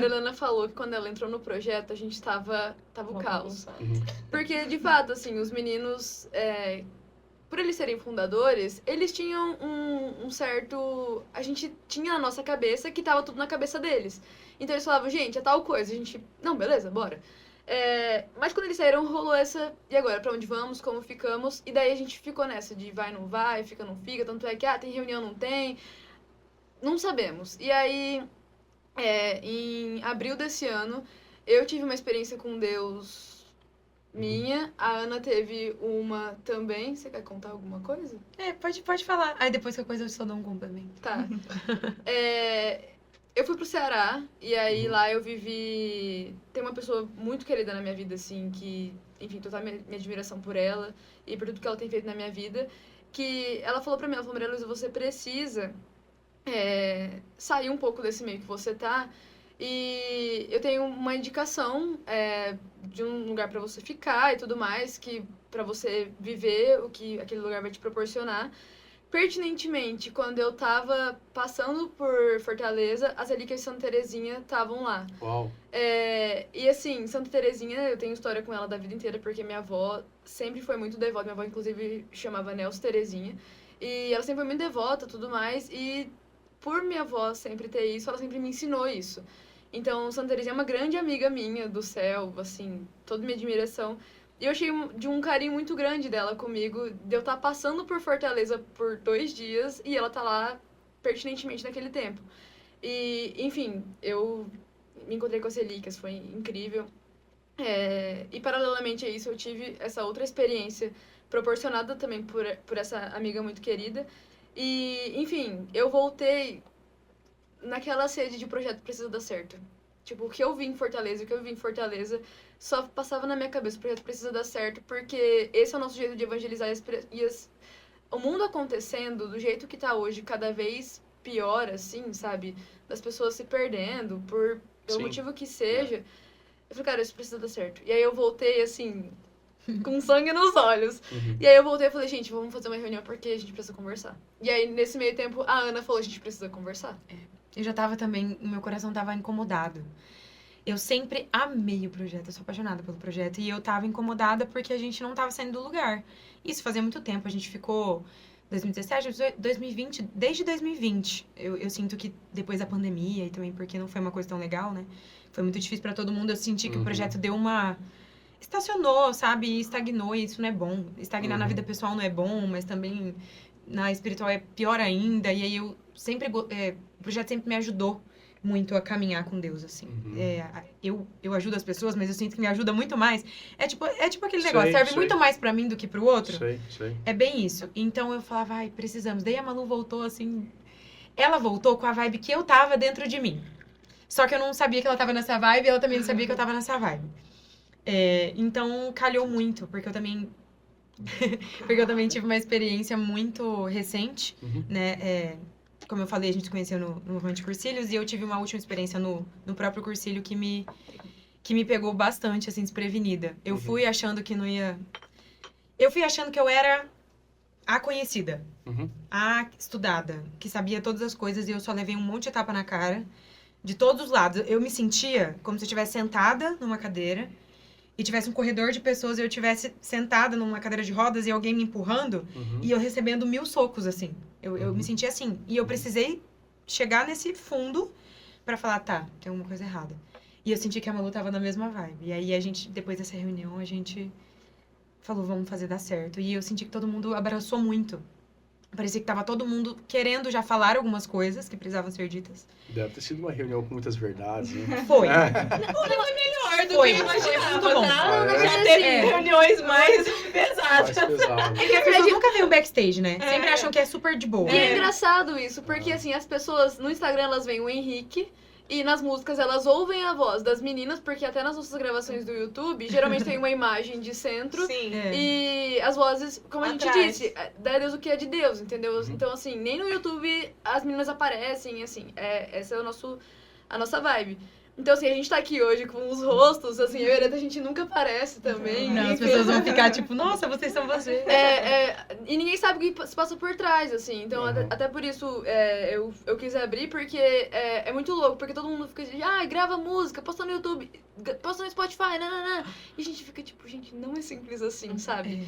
Marilena falou que quando ela entrou no projeto, a gente tava o caos. Uhum. Porque, de fato, assim, os meninos, por eles serem fundadores, eles tinham um certo... A gente tinha na nossa cabeça que tava tudo na cabeça deles. Então eles falavam, gente, é tal coisa. A gente, não, beleza, bora. Mas quando eles saíram, rolou essa... E agora, pra onde vamos? Como ficamos? E daí a gente ficou nessa de vai, não vai, fica, não fica. Tanto é que, tem reunião, não tem. Não sabemos. E aí, em abril desse ano, eu tive uma experiência com Deus minha. A Ana teve uma também. Você quer contar alguma coisa? Pode falar. Aí depois que a coisa eu só dou um complemento. Tá. Eu fui pro Ceará, e aí lá eu vivi... Tem uma pessoa muito querida na minha vida, assim, que... Enfim, total minha admiração por ela e por tudo que ela tem feito na minha vida. Que ela falou pra mim, ela falou, Maria Luísa, você precisa sair um pouco desse meio que você tá. E eu tenho uma indicação de um lugar pra você ficar e tudo mais, que pra você viver o que aquele lugar vai te proporcionar. Pertinentemente, quando eu tava passando por Fortaleza, as relíquias de Santa Terezinha estavam lá. Uau. E assim, Santa Terezinha, eu tenho história com ela da vida inteira, porque minha avó sempre foi muito devota. Minha avó, inclusive, chamava Nelson Terezinha. E ela sempre foi muito devota e tudo mais. E por minha avó sempre ter isso, ela sempre me ensinou isso. Então, Santa Terezinha é uma grande amiga minha do céu, assim, toda minha admiração. E eu achei de um carinho muito grande dela comigo, de eu estar passando por Fortaleza por 2 dias e ela tá lá pertinentemente naquele tempo. E, enfim, eu me encontrei com as relíquias, foi incrível. E paralelamente a isso, eu tive essa outra experiência proporcionada também por essa amiga muito querida. E, enfim, eu voltei naquela sede de projeto precisa dar certo. Tipo, o que eu vi em Fortaleza, só passava na minha cabeça, o projeto precisa dar certo, porque esse é o nosso jeito de evangelizar o mundo acontecendo do jeito que tá hoje, cada vez pior, assim, sabe? Das pessoas se perdendo, pelo motivo que seja. Eu falei, cara, isso precisa dar certo. E aí eu voltei, assim, com sangue nos olhos. E aí eu voltei e falei, gente, vamos fazer uma reunião porque a gente precisa conversar. E aí, nesse meio tempo, a Ana falou, a gente precisa conversar. Eu já tava também, o meu coração tava incomodado. Eu sempre amei o projeto, eu sou apaixonada pelo projeto. E eu tava incomodada porque a gente não tava saindo do lugar. Isso fazia muito tempo, a gente ficou 2017, 2020, desde 2020. Eu sinto que depois da pandemia e também porque não foi uma coisa tão legal, né? Foi muito difícil pra todo mundo, eu senti que o projeto deu uma... estacionou, sabe? E estagnou, e isso não é bom. Estagnar na vida pessoal não é bom, mas também na espiritual é pior ainda. E aí eu sempre... o projeto sempre me ajudou muito a caminhar com Deus, assim. Eu ajudo as pessoas, mas eu sinto que me ajuda muito mais. É tipo aquele negócio, serve muito mais pra mim do que pro outro. Sei. É bem isso. Então eu falava, precisamos. Daí a Malu voltou, assim... Ela voltou com a vibe que eu tava dentro de mim. Só que eu não sabia que ela tava nessa vibe, e ela também não sabia que eu tava nessa vibe. Então, calhou muito, porque eu também tive uma experiência muito recente, né? Como eu falei, a gente se conheceu no movimento de Cursilhos, e eu tive uma última experiência no próprio Cursilho que me pegou bastante, assim, desprevenida. Eu fui achando que não ia... Eu fui achando que eu era a conhecida, a estudada, que sabia todas as coisas, e eu só levei um monte de tapa na cara, de todos os lados. Eu me sentia como se eu estivesse sentada numa cadeira, e tivesse um corredor de pessoas, e eu estivesse sentada numa cadeira de rodas e alguém me empurrando, e eu recebendo 1000 socos, assim. Eu me sentia assim. E eu precisei chegar nesse fundo pra falar, tá, tem alguma coisa errada. E eu senti que a Malu tava na mesma vibe. E aí, depois dessa reunião, a gente falou, vamos fazer dar certo. E eu senti que todo mundo abraçou muito. Parecia que tava todo mundo querendo já falar algumas coisas que precisavam ser ditas. Deve ter sido uma reunião com muitas verdades, né? Foi. Não foi melhor do Foi. que eu imaginava, Muito bom. tá? Já teve reuniões mais pesadas. Mais pesado. É que as pessoas nunca veem o backstage, né? Sempre acham que é super de boa. E é engraçado isso, porque assim, as pessoas no Instagram elas veem o Henrique e nas músicas elas ouvem a voz das meninas, porque até nas nossas gravações do YouTube, geralmente tem uma imagem de centro. Sim. E as vozes, como a gente Atrás. disse, dá Deus o que é de Deus, entendeu? Então, assim, nem no YouTube as meninas aparecem, assim, essa é a nossa vibe. Então, assim, a gente tá aqui hoje com os rostos, assim, eu e a Areta, a gente nunca aparece também. Não, as enfim. pessoas vão ficar tipo, nossa, vocês são vocês. E ninguém sabe o que se passa por trás, assim. Então, até por isso eu quis abrir, porque é muito louco. Porque todo mundo fica de, grava música, posta no YouTube, posta no Spotify, nananã. E a gente fica tipo, gente, não é simples assim, sabe?